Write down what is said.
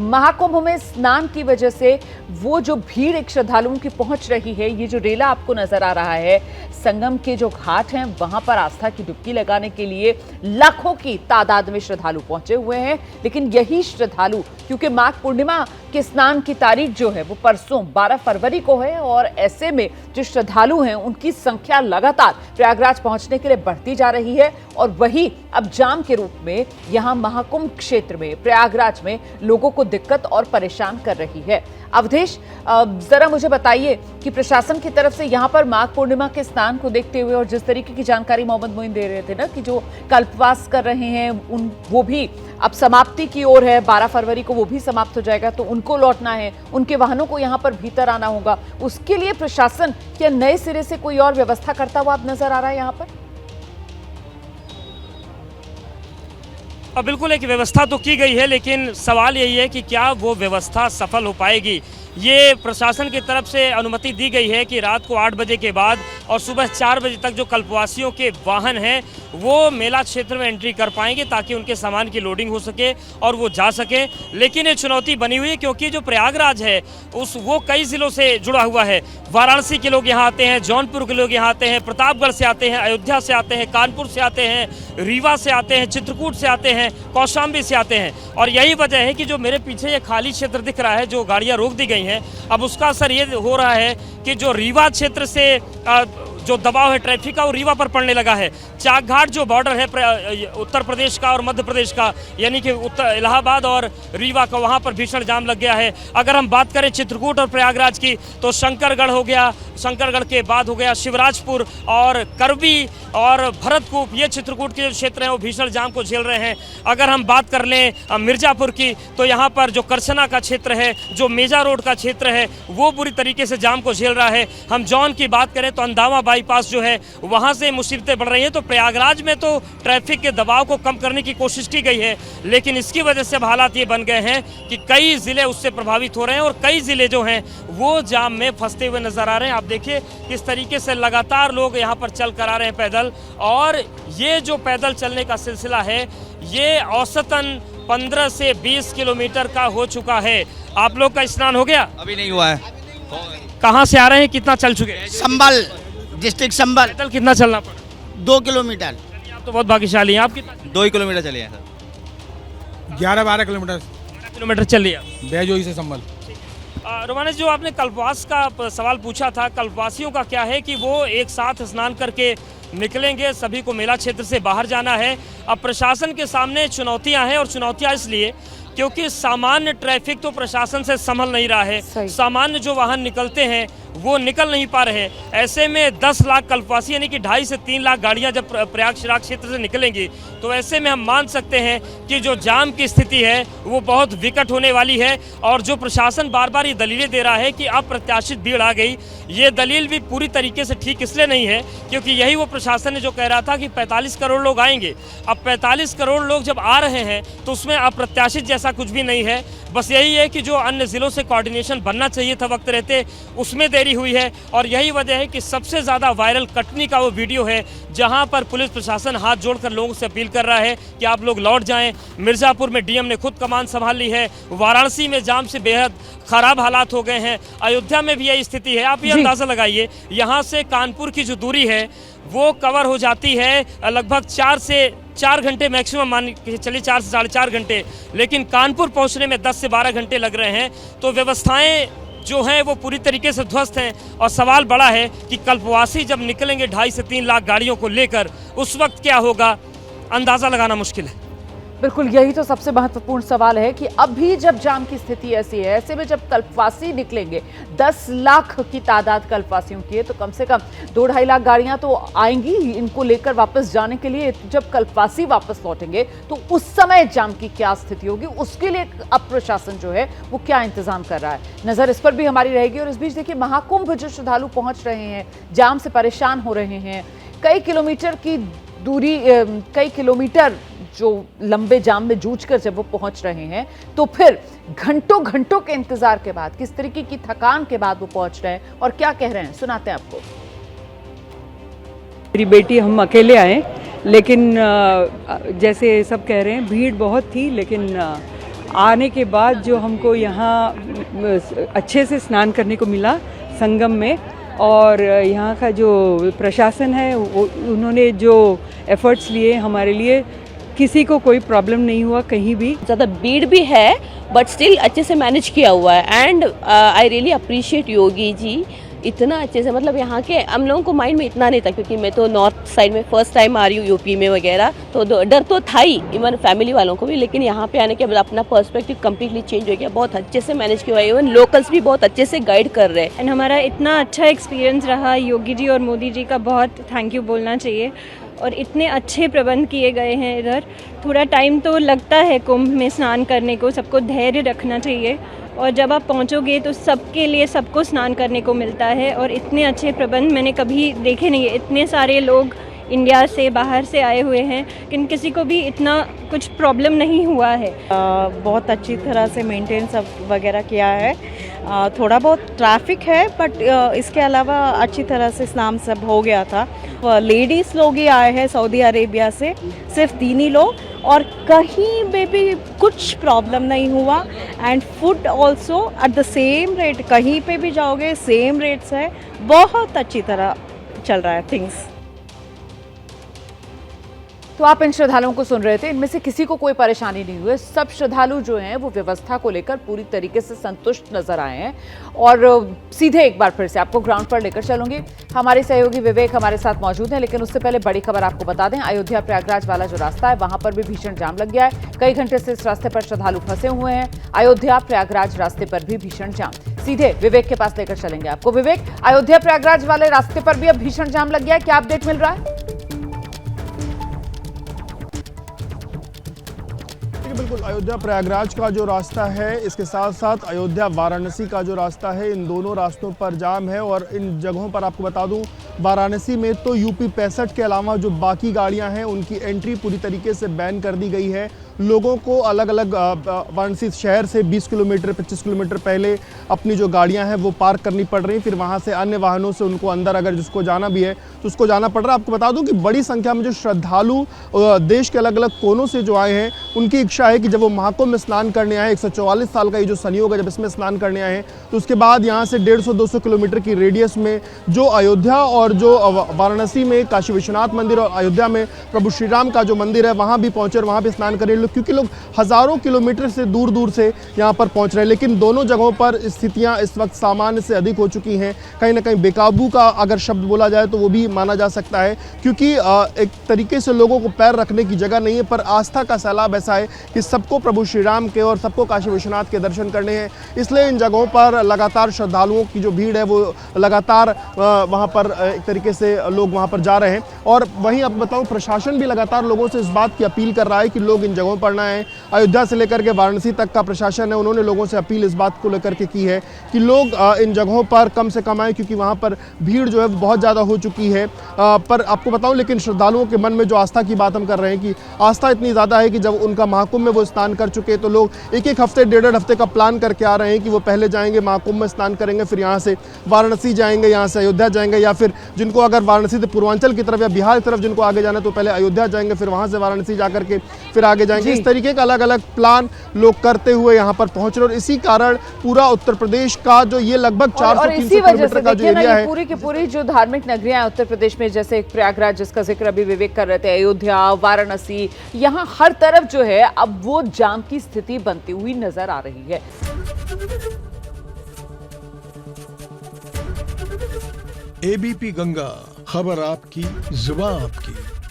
महाकुंभ में स्नान की वजह से वो जो भीड़ एक श्रद्धालुओं की पहुंच रही है, ये जो रेला आपको नजर आ रहा है, संगम के जो घाट हैं वहां पर आस्था की डुबकी लगाने के लिए लाखों की तादाद में श्रद्धालु पहुंचे हुए हैं। लेकिन यही श्रद्धालु, क्योंकि माघ पूर्णिमा के स्नान की तारीख जो है वो परसों 12 फरवरी को है और ऐसे में जो श्रद्धालु हैं उनकी संख्या लगातार प्रयागराज पहुंचने के लिए बढ़ती जा रही है और वही अब जाम के रूप में यहां महाकुंभ क्षेत्र में प्रयागराज में लोगों को दिक्कत और परेशान कर रही है। अवधेश, जरा मुझे बताइए कि प्रशासन की तरफ से यहां पर माघ पूर्णिमा के स्नान को देखते हुए और जिस तरीके की जानकारी मोहम्मद मोइन दे रहे थे ना कि जो कल्पवास कर रहे हैं वो भी अब समाप्ति की ओर है, 12 फरवरी को वो भी समाप्त हो जाएगा, तो उनको लौटना है, उनके वाहनों को यहां पर भीतर आना होगा। उसके लिए प्रशासन क्या नए सिरे से कोई और व्यवस्था करता हुआ अब नजर आ रहा है यहां पर? बिल्कुल एक व्यवस्था तो की गई है, लेकिन सवाल यही है कि क्या वो व्यवस्था सफल हो पाएगी। ये प्रशासन की तरफ से अनुमति दी गई है कि रात को 8 बजे के बाद और सुबह 4 बजे तक जो कल्पवासियों के वाहन हैं वो मेला क्षेत्र में एंट्री कर पाएंगे ताकि उनके सामान की लोडिंग हो सके और वो जा सके। लेकिन ये चुनौती बनी हुई है क्योंकि जो प्रयागराज है वो कई ज़िलों से जुड़ा हुआ है। वाराणसी के लोग यहाँ आते हैं, जौनपुर के लोग यहाँ आते हैं, प्रतापगढ़ से आते हैं, अयोध्या से आते हैं, कानपुर से आते हैं, रीवा से आते हैं, चित्रकूट से आते हैं, कौशाम्बी से आते हैं। और यही वजह है कि जो मेरे पीछे ये खाली क्षेत्र दिख रहा है, जो गाड़ियाँ रोक दी गई हैं, अब उसका असर ये हो रहा है कि जो रीवा क्षेत्र से जो दबाव है ट्रैफिक का वो रीवा पर पड़ने लगा है। चाक घाट जो बॉर्डर है उत्तर प्रदेश का और मध्य प्रदेश का, यानी कि उत्तर इलाहाबाद और रीवा का, वहाँ पर भीषण जाम लग गया है। अगर हम बात करें चित्रकूट और प्रयागराज की तो शंकरगढ़ हो गया, शंकरगढ़ के बाद हो गया शिवराजपुर और करवी और भरतकूप, ये चित्रकूट के जो क्षेत्र हैं वो भीषण जाम को झेल रहे हैं। अगर हम बात कर लें मिर्जापुर की तो यहाँ पर जो करछना का क्षेत्र है, जो मेजा रोड का क्षेत्र है, वो बुरी तरीके से जाम को झेल रहा है। हम जौन की बात करें तो अंदावा बाईपास जो है वहाँ से मुसीबतें बढ़ रही हैं। तो प्रयागराज में तो ट्रैफिक के दबाव को कम करने की कोशिश की गई है, लेकिन इसकी वजह से अब हालात ये बन गए हैं कि कई ज़िले उससे प्रभावित हो रहे हैं और कई ज़िले जो हैं वो जाम में फंसते हुए नजर आ रहे हैं। आप देखिए किस तरीके से लगातार लोग यहाँ पर चल कर आ रहे हैं पैदल, और ये जो पैदल चलने का सिलसिला है ये औसतन 15 से 20 किलोमीटर का हो चुका है। आप लोग का स्नान हो गया? अभी नहीं हुआ है। कहाँ से आ रहे हैं, कितना चल चुके हैं? संभल, डिस्ट्रिक्ट संभल। पैदल कितना चलना पड़ा? 2 किलोमीटर। आप तो बहुत भाग्यशाली हैं। आप कितना? 2 किलोमीटर चले हैं सर। 11-12 किलोमीटर। 12 किलोमीटर चल लिया बैजोई से संभल। रोमानेश, जो आपने कल्पवास का सवाल पूछा था, कल्पवासियों का क्या है कि वो एक साथ स्नान करके निकलेंगे, सभी को मेला क्षेत्र से बाहर जाना है। अब प्रशासन के सामने चुनौतियां हैं और चुनौतियां इसलिए क्योंकि सामान्य ट्रैफिक तो प्रशासन से संभल नहीं रहा है। सामान्य जो वाहन निकलते हैं वो निकल नहीं पा रहे हैं। ऐसे में 10 लाख कल्पवासी यानी कि 2.5 से 3 लाख गाड़ियां जब प्रयागराज क्षेत्र से निकलेंगी तो ऐसे में हम मान सकते हैं कि जो जाम की स्थिति है वो बहुत विकट होने वाली है। और जो प्रशासन बार बार ये दलीलें दे रहा है कि अप्रत्याशित भीड़ आ गई, ये दलील भी पूरी तरीके से ठीक इसलिए नहीं है क्योंकि यही वो प्रशासन ने जो कह रहा था कि 45 करोड़ लोग आएंगे। अब 45 करोड़ लोग जब आ रहे हैं तो उसमें अप्रत्याशित जैसा कुछ भी नहीं है। बस यही है कि जो अन्य ज़िलों से कोऑर्डिनेशन बनना चाहिए था वक्त रहते, उसमें देरी हुई है। और यही वजह है कि सबसे ज़्यादा वायरल कटनी का वो वीडियो है जहां पर पुलिस प्रशासन हाथ जोड़कर लोगों से अपील कर रहा है कि आप लोग लौट जाएं। मिर्ज़ापुर में डीएम ने खुद कमान संभाल ली है। वाराणसी में जाम से बेहद खराब हालात हो गए हैं। अयोध्या में भी यही स्थिति है। आप ये अंदाज़ा लगाइए, यहाँ से कानपुर की जो दूरी है वो कवर हो जाती है लगभग 4 घंटे मैक्सिमम, मान के चलिए 4 से 4.5 घंटे, लेकिन कानपुर पहुंचने में 10 से 12 घंटे लग रहे हैं। तो व्यवस्थाएं जो हैं वो पूरी तरीके से ध्वस्त हैं और सवाल बड़ा है कि कल्पवासी जब निकलेंगे 2.5 से 3 लाख गाड़ियों को लेकर, उस वक्त क्या होगा, अंदाज़ा लगाना मुश्किल है। बिल्कुल, यही तो सबसे महत्वपूर्ण सवाल है कि अब भी जब जाम की स्थिति ऐसी है, ऐसे में जब कल्पवासी निकलेंगे, 10 लाख की तादाद कल्पवासियों की है, तो कम से कम 2-2.5 लाख गाड़ियां तो आएंगी इनको लेकर वापस जाने के लिए। जब कल्पवासी वापस लौटेंगे तो उस समय जाम की क्या स्थिति होगी, उसके लिए अब प्रशासन जो है वो क्या इंतजाम कर रहा है, नजर इस पर भी हमारी रहेगी। और इस बीच देखिए, महाकुंभ जो श्रद्धालु पहुंच रहे हैं, जाम से परेशान हो रहे हैं, कई किलोमीटर की दूरी, कई किलोमीटर जो लंबे जाम में जूझकर जब वो पहुंच रहे हैं, तो फिर घंटों घंटों के इंतजार के बाद, किस तरीके की थकान के बाद वो पहुंच रहे हैं और क्या कह रहे हैं, सुनाते हैं आपको। मेरी बेटी, हम अकेले आए, लेकिन जैसे सब कह रहे हैं भीड़ बहुत थी, लेकिन आने के बाद जो हमको यहाँ अच्छे से स्नान करने को मिला संगम में, और यहाँ का जो प्रशासन है उन्होंने जो एफर्ट्स लिए हमारे लिए, किसी को कोई प्रॉब्लम नहीं हुआ कहीं भी। ज़्यादा भीड़ भी है बट स्टिल अच्छे से मैनेज किया हुआ है। And I really appreciate Yogi ji, इतना अच्छे से, मतलब यहाँ के हम लोगों को माइंड में इतना नहीं था, क्योंकि मैं तो नॉर्थ साइड में फर्स्ट टाइम आ रही हूँ यूपी में वगैरह, तो डर तो था ही इवन फैमिली वालों को भी, लेकिन यहाँ पे आने के बाद अपना पर्सपेक्टिव कम्प्लीटली चेंज हो गया। बहुत अच्छे से मैनेज किया हुआ है, इवन लोकल्स भी बहुत अच्छे से गाइड कर रहे हैं। एंड हमारा इतना अच्छा एक्सपीरियंस रहा, योगी जी और मोदी जी का बहुत थैंक यू बोलना चाहिए। और इतने अच्छे प्रबंध किए गए हैं इधर। थोड़ा टाइम तो लगता है कुंभ में स्नान करने को, सबको धैर्य रखना चाहिए, और जब आप पहुंचोगे तो सबके लिए सबको स्नान करने को मिलता है। और इतने अच्छे प्रबंध मैंने कभी देखे नहीं है। इतने सारे लोग इंडिया से बाहर से आए हुए हैं, लेकिन किसी को भी इतना कुछ प्रॉब्लम नहीं हुआ है। बहुत अच्छी तरह से मेंटेन सब वगैरह किया है। थोड़ा बहुत ट्रैफिक है बट इसके अलावा अच्छी तरह से स्नान सब हो गया था। लेडीज़ लोग ही आए हैं सऊदी अरेबिया से, सिर्फ 3 ही लोग, और कहीं पे भी कुछ प्रॉब्लम नहीं हुआ। And food also at the same rate, कहीं पे भी जाओगे सेम रेट्स है। बहुत अच्छी तरह चल रहा है थिंग्स। तो आप इन श्रद्धालुओं को सुन रहे थे, इनमें से किसी को कोई परेशानी नहीं हुई। सब श्रद्धालु जो हैं वो व्यवस्था को लेकर पूरी तरीके से संतुष्ट नजर आए हैं। और सीधे एक बार फिर से आपको ग्राउंड पर लेकर चलूंगी। हमारे सहयोगी विवेक हमारे साथ मौजूद हैं, लेकिन उससे पहले बड़ी खबर आपको बता दें, अयोध्या प्रयागराज वाला जो रास्ता है वहां पर भी भीषण जाम लग गया है। कई घंटे से इस रास्ते पर श्रद्धालु फंसे हुए हैं। अयोध्या प्रयागराज रास्ते पर भी भीषण जाम। सीधे विवेक के पास लेकर चलेंगे आपको। विवेक, अयोध्या प्रयागराज वाले रास्ते पर भी अब भीषण जाम लग गया है, क्या अपडेट मिल रहा है? बिल्कुल, अयोध्या प्रयागराज का जो रास्ता है, इसके साथ साथ अयोध्या वाराणसी का जो रास्ता है, इन दोनों रास्तों पर जाम है। और इन जगहों पर आपको बता दूं, वाराणसी में तो यूपी 65 के अलावा जो बाकी गाड़ियां हैं उनकी एंट्री पूरी तरीके से बैन कर दी गई है। लोगों को अलग अलग वाराणसी शहर से 20 किलोमीटर 25 किलोमीटर पहले अपनी जो गाड़ियां हैं वो पार्क करनी पड़ रही, फिर वहां से अन्य वाहनों से उनको अंदर अगर जिसको जाना भी है तो उसको जाना पड़ रहा है। आपको बता दूं कि बड़ी संख्या में जो श्रद्धालु देश के अलग अलग कोनों से जो आए हैं, उनकी इच्छा है कि जब वो महाकुंभ में स्नान करने आए, 144 साल का ये जो संयोग है, जब इसमें स्नान करने आए हैं, तो उसके बाद यहाँ से 150-200 किलोमीटर की रेडियस में जो अयोध्या और जो वाराणसी में काशी विश्वनाथ मंदिर और अयोध्या में प्रभु श्री राम का जो मंदिर है, वहाँ भी पहुँचे और वहाँ भी स्नान करें लोग, क्योंकि लोग हज़ारों किलोमीटर से दूर दूर से यहाँ पर पहुँच रहे हैं। लेकिन दोनों जगहों पर स्थितियाँ इस वक्त सामान्य से अधिक हो चुकी हैं। कहीं ना कहीं बेकाबू का अगर शब्द बोला जाए तो वो भी माना जा सकता है, क्योंकि एक तरीके से लोगों को पैर रखने की जगह नहीं है। पर आस्था का सैलाब ऐसा है कि सबको प्रभु श्री राम के और सबको काशी विश्वनाथ के दर्शन करने हैं, इसलिए इन जगहों पर लगातार श्रद्धालुओं की जो भीड़ है वो लगातार वहाँ पर एक तरीके से लोग वहाँ पर जा रहे हैं। और वहीं अब बताऊँ, प्रशासन भी लगातार लोगों से इस बात की अपील कर रहा है कि लोग इन जगहों पर ना आएं। अयोध्या से लेकर के वाराणसी तक का प्रशासन है, उन्होंने लोगों से अपील इस बात को लेकर के की है कि लोग इन जगहों पर कम से कम आएँ, क्योंकि वहाँ पर भीड़ जो है बहुत ज़्यादा हो चुकी है। पर आपको बताऊँ, लेकिन श्रद्धालुओं के मन में जो आस्था की बात हम कर रहे हैं कि आस्था इतनी ज़्यादा है कि जब उनका महाकुंभ में वो स्नान कर चुके तो लोग एक हफ्ते 1.5 हफ्ते का प्लान करके आ रहे हैं कि वो पहले जाएंगे महाकुंभ में स्नान करेंगे, फिर यहाँ से वाराणसी जाएंगे, यहाँ से अयोध्या जाएंगे, या फिर जिनको अगर वाराणसी से पूर्वांचल की तरफ या बिहार की तरफ जिनको आगे जाना है तो पहले अयोध्या जाएंगे, फिर वहाँ से वाराणसी जा करके फिर आगे जाएंगे। इस तरीके का अलग अलग प्लान लोग करते हुए यहाँ पर पहुँच रहे, और इसी कारण पूरा उत्तर प्रदेश का जो ये लगभग 400-300 किलोमीटर का जो एरिया है, पूरी की पूरी जो धार्मिक नगरियां हैं उत्तर प्रदेश में, जैसे प्रयागराज जिसका जिक्र अभी विवेक कर रहे थे, अयोध्या, वाराणसी, यहाँ हर तरफ जो है अब वो जाम की स्थिति बनती हुई नजर आ रही है। एबीपी गंगा, खबर आपकी, जुबान आपकी।